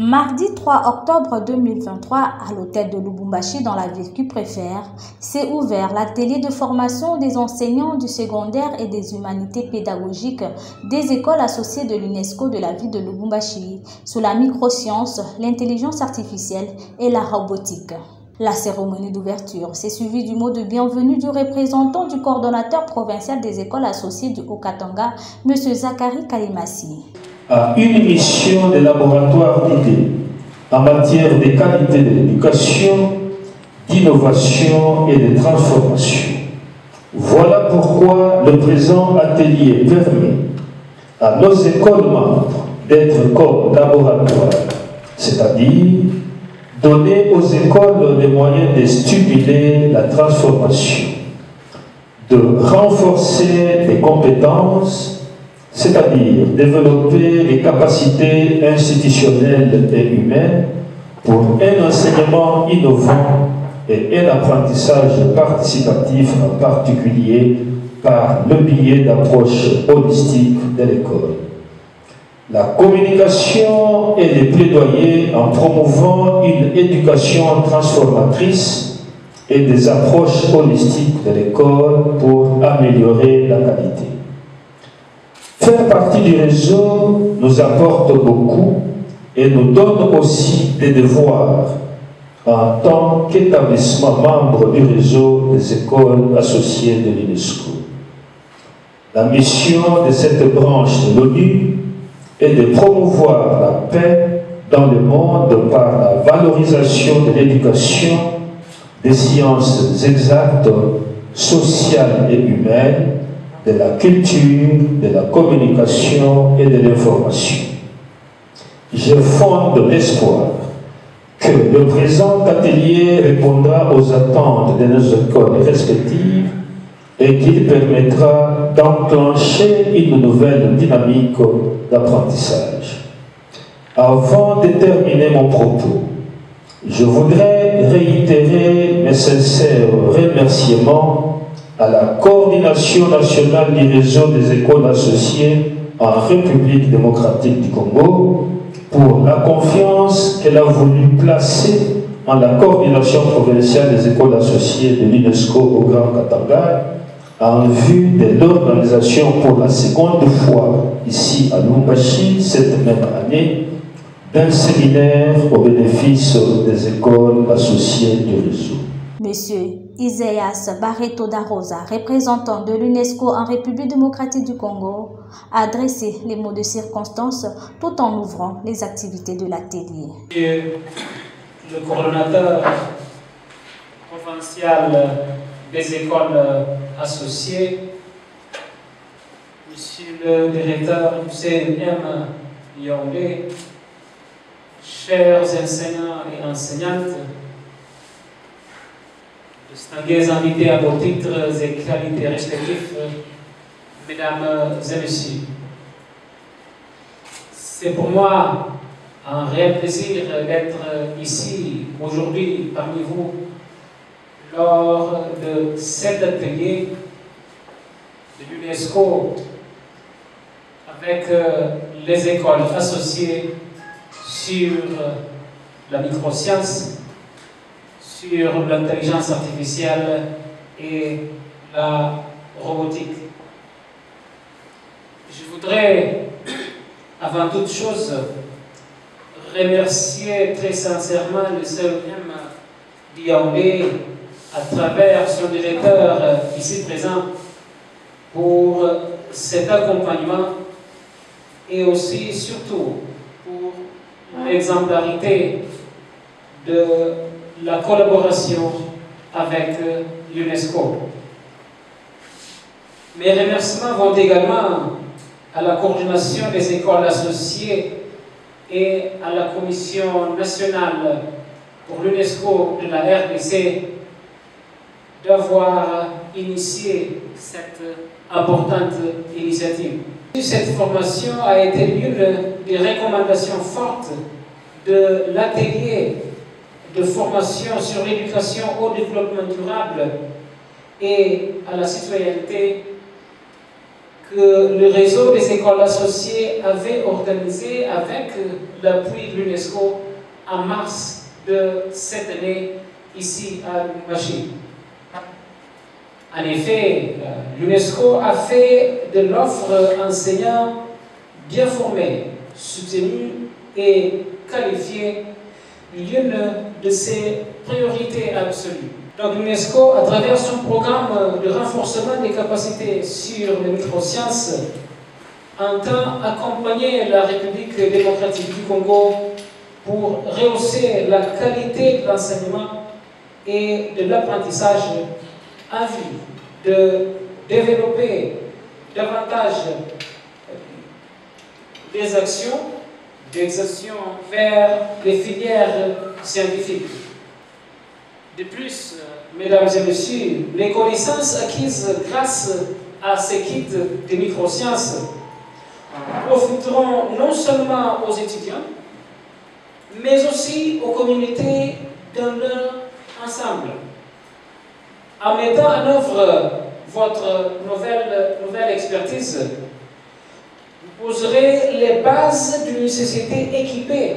Mardi 3 octobre 2023, à l'hôtel de Lubumbashi dans la ville qui préfère, s'est ouvert l'atelier de formation des enseignants du secondaire et des humanités pédagogiques des écoles associées de l'UNESCO de la ville de Lubumbashi sur la microscience, l'intelligence artificielle et la robotique. La cérémonie d'ouverture s'est suivie du mot de bienvenue du représentant du coordonnateur provincial des écoles associées du Haut-Katanga, M. Zachary Kalimassi. À une mission de laboratoire d'idées en matière de qualité de l'éducation, d'innovation et de transformation. Voilà pourquoi le présent atelier permet à nos écoles membres d'être comme laboratoire, c'est-à-dire donner aux écoles les moyens de stimuler la transformation, de renforcer les compétences, c'est-à-dire développer les capacités institutionnelles et humaines pour un enseignement innovant et un apprentissage participatif, en particulier par le biais d'approches holistiques de l'école. La communication et les plaidoyers en promouvant une éducation transformatrice et des approches holistiques de l'école pour améliorer la qualité. Faire partie du réseau nous apporte beaucoup et nous donne aussi des devoirs en tant qu'établissement membre du réseau des écoles associées de l'UNESCO. La mission de cette branche de l'ONU est de promouvoir la paix dans le monde par la valorisation de l'éducation, des sciences exactes, sociales et humaines, de la culture, de la communication et de l'information. Je fonde l'espoir que le présent atelier répondra aux attentes de nos écoles respectives et qu'il permettra d'enclencher une nouvelle dynamique d'apprentissage. Avant de terminer mon propos, je voudrais réitérer mes sincères remerciements à la coordination nationale du réseau des écoles associées en République démocratique du Congo pour la confiance qu'elle a voulu placer en la coordination provinciale des écoles associées de l'UNESCO au Grand Katanga en vue de l'organisation pour la seconde fois ici à Lubumbashi cette même année d'un séminaire au bénéfice des écoles associées du réseau. Monsieur Isaias Barreto da Rosa, représentant de l'UNESCO en République démocratique du Congo, a adressé les mots de circonstance tout en ouvrant les activités de l'atelier. Le coordonnateur provincial des écoles associées, Monsieur le directeur du CNM Yaoundé, chers enseignants et enseignantes, distingués invités à vos titres et qualités respectifs, mesdames et messieurs. C'est pour moi un réel plaisir d'être ici aujourd'hui parmi vous lors de cet atelier de l'UNESCO avec les écoles associées sur la microscience, sur l'intelligence artificielle et la robotique. Je voudrais, avant toute chose, remercier très sincèrement le CNM Yaoundé à travers son directeur ici présent pour cet accompagnement et aussi, surtout, pour l'exemplarité de la collaboration avec l'UNESCO. Mes remerciements vont également à la coordination des écoles associées et à la Commission nationale pour l'UNESCO de la RDC d'avoir initié cette importante initiative. Cette formation a été l'une des recommandations fortes de l'atelier de formation sur l'éducation au développement durable et à la citoyenneté que le réseau des écoles associées avait organisé avec l'appui de l'UNESCO en mars de cette année ici à Lubumbashi. En effet, l'UNESCO a fait de l'offre enseignants bien formés, soutenus et qualifiés l'une de ses priorités absolues. Donc l'UNESCO, à travers son programme de renforcement des capacités sur les microsciences, entend accompagner la République démocratique du Congo pour rehausser la qualité de l'enseignement et de l'apprentissage en vue de développer davantage des actions vers les filières scientifiques. De plus, mesdames et messieurs, les connaissances acquises grâce à ces kits de microsciences profiteront non seulement aux étudiants, mais aussi aux communautés dans leur ensemble. En mettant en œuvre votre nouvelle expertise, vous poserez les bases d'une société équipée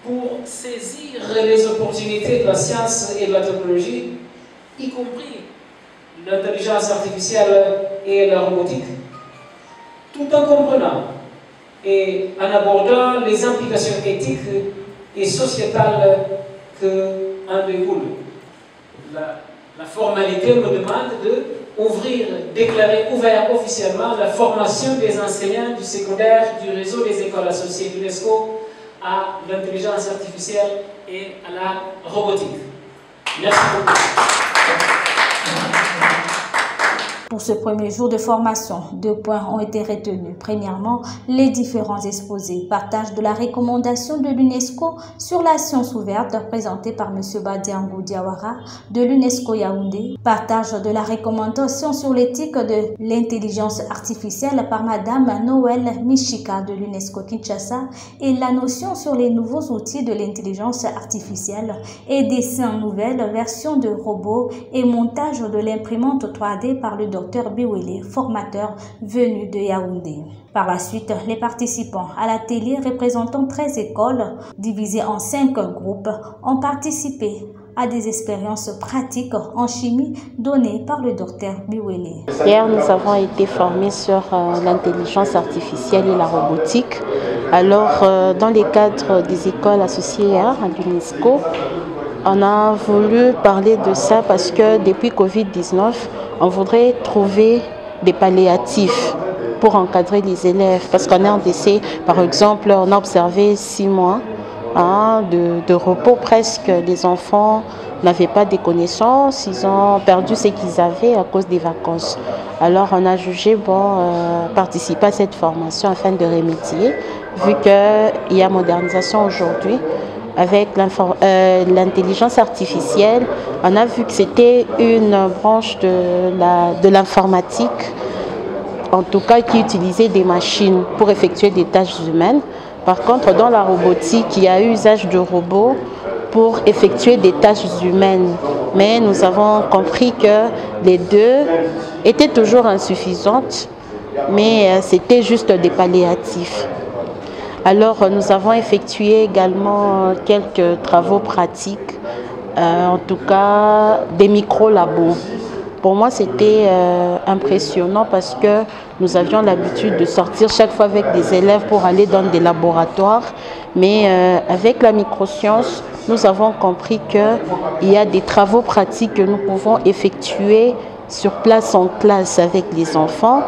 pour saisir les opportunités de la science et de la technologie, y compris l'intelligence artificielle et la robotique, tout en comprenant et en abordant les implications éthiques et sociétales que en découlent. La formalité me demande de déclarer ouvert officiellement la formation des enseignants du secondaire du réseau des écoles associées de l'UNESCO à l'intelligence artificielle et à la robotique. Merci beaucoup. Pour ce premier jour de formation, 2 points ont été retenus. Premièrement, les différents exposés. Partage de la recommandation de l'UNESCO sur la science ouverte présentée par M. Badiangou Diawara de l'UNESCO Yaoundé. Partage de la recommandation sur l'éthique de l'intelligence artificielle par Mme Noël Michika de l'UNESCO Kinshasa et la notion sur les nouveaux outils de l'intelligence artificielle et dessin en nouvelle version de robots et montage de l'imprimante 3D par le Dr Biwele, formateur venu de Yaoundé. Par la suite, les participants à l'atelier représentant 13 écoles divisées en 5 groupes ont participé à des expériences pratiques en chimie données par le Dr Biwele. Hier, nous avons été formés sur l'intelligence artificielle et la robotique. Alors, dans les cadres des écoles associées à l'UNESCO, on a voulu parler de ça parce que depuis Covid-19, on voudrait trouver des palliatifs pour encadrer les élèves. Parce qu'en RDC, par exemple, on a observé 6 mois de repos presque. Les enfants n'avaient pas de connaissances, ils ont perdu ce qu'ils avaient à cause des vacances. Alors on a jugé participer à cette formation afin de remédier, vu qu'il y a modernisation aujourd'hui. Avec l'intelligence artificielle, on a vu que c'était une branche de l'informatique, en tout cas qui utilisait des machines pour effectuer des tâches humaines. Par contre, dans la robotique, il y a usage de robots pour effectuer des tâches humaines. Mais nous avons compris que les deux étaient toujours insuffisantes, mais c'était juste des palliatifs. Alors, nous avons effectué également quelques travaux pratiques, en tout cas des micro-labos. Pour moi, c'était impressionnant parce que nous avions l'habitude de sortir chaque fois avec des élèves pour aller dans des laboratoires. Mais avec la microscience, nous avons compris qu'il y a des travaux pratiques que nous pouvons effectuer sur place en classe avec les enfants.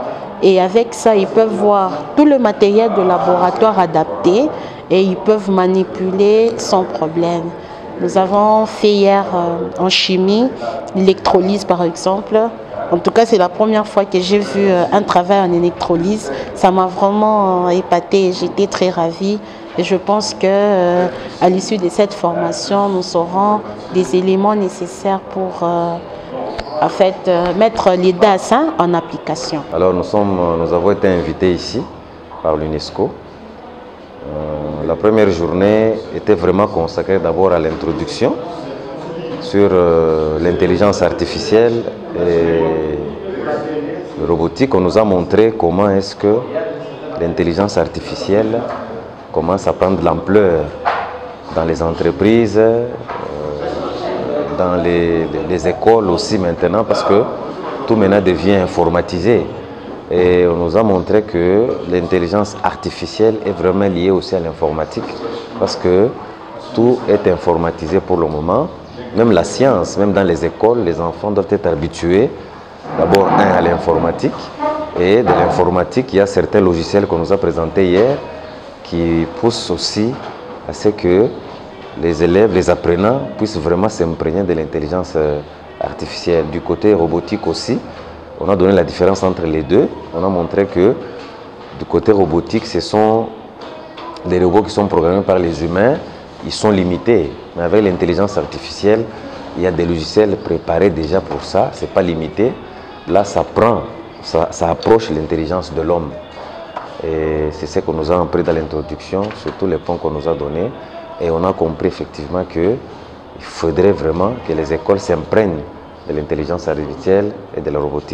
Et avec ça, ils peuvent voir tout le matériel de laboratoire adapté et ils peuvent manipuler sans problème. Nous avons fait hier en chimie, l'électrolyse par exemple. En tout cas, c'est la première fois que j'ai vu un travail en électrolyse. Ça m'a vraiment épatée, j'étais très ravie. Et je pense qu'à l'issue de cette formation, nous aurons des éléments nécessaires pour mettre les DAS en application. Alors nous avons été invités ici par l'UNESCO. La première journée était vraiment consacrée d'abord à l'introduction sur l'intelligence artificielle et robotique, on nous a montré comment est-ce que l'intelligence artificielle commence à prendre de l'ampleur dans les entreprises, dans les écoles aussi maintenant, parce que tout maintenant devient informatisé. Et on nous a montré que l'intelligence artificielle est vraiment liée aussi à l'informatique, parce que tout est informatisé pour le moment. Même la science, même dans les écoles, les enfants doivent être habitués d'abord à l'informatique. Et de l'informatique, il y a certains logiciels qu'on nous a présentés hier qui poussent aussi à ce que les élèves, les apprenants puissent vraiment s'imprégner de l'intelligence artificielle. Du côté robotique aussi, on a donné la différence entre les deux. On a montré que du côté robotique, ce sont des robots qui sont programmés par les humains. Ils sont limités. Mais avec l'intelligence artificielle, il y a des logiciels préparés déjà pour ça. Ce n'est pas limité. Là, ça approche l'intelligence de l'homme. Et c'est ce qu'on nous a appris dans l'introduction, sur tous les points qu'on nous a donnés. Et on a compris effectivement qu'il faudrait vraiment que les écoles s'imprègnent de l'intelligence artificielle et de la robotique.